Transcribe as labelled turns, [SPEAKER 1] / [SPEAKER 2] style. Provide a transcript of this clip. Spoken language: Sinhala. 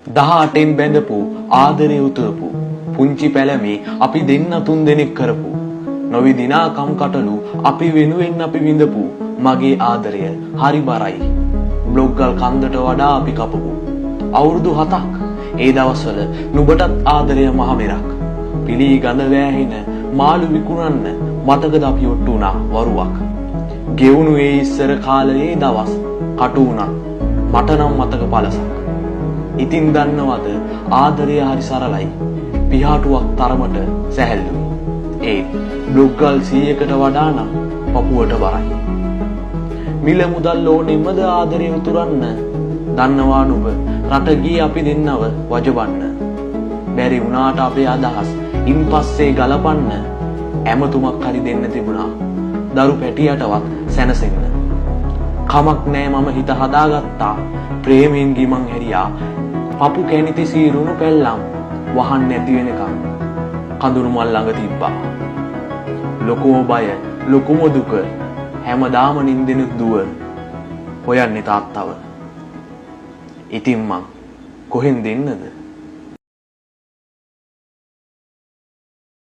[SPEAKER 1] 18න් බැඳපු ආදරේ උතුරපු පුංචි පැලමේ අපි දෙන්න තුන් දෙනෙක් කරපු නොවිදිනා කම් කටළු අපි වෙනුවෙන් අපි විඳපු මගේ ආදරය හරි බරයි බ්ලොග්ගල් කන්දට වඩා අපි කපපු අවුරුදු 7ක් ඒ දවස්වල නුඹටත් ආදරය මහ මෙරක් පිළි ගඳ වෑහෙන මාළු විකුණන්න මතකද අපි ඔට්ටු වුණා වරුවක් ගෙවුණු ඒ ඉස්සර කාලයේ දවස් කටු වුණා මට නම් මතක පළසක් ඉතින් දන්නවද ආදරය හරි සරලයි පිහාටුවක් තරමට සැහැල්ලුයි ඒ බ්ලොග්ගල් 100කට වඩා නම් පපුවට බරයි මිල මුදල් ඕනෙමද ආදරය උතුරන්න දන්නවා නුඹ රට ගියේ අපි දෙන්නව වජවන්න බැරි වුණාට අපේ අදහස් ඉන් පස්සේ ගලපන්න ඇමතුමක් හරි දෙන්න තිබුණා දරු පැටියටවත් සැනසෙන්න කමක් නෑ මම හිත හදාගත්තා ප්‍රේමයෙන් ගිමන් හැරියා පපු කැණිති සීරුණු පැල්ලම් වහන්න නැති වෙනකම් කඳුළු මල් ළඟ තිබ්බා ලොකෝ බය ලොකුම දුක හැමදාම නින්දෙන දුව හොයන්නේ තාත්තව ඉතින් මං කොහෙන් දෙන්නද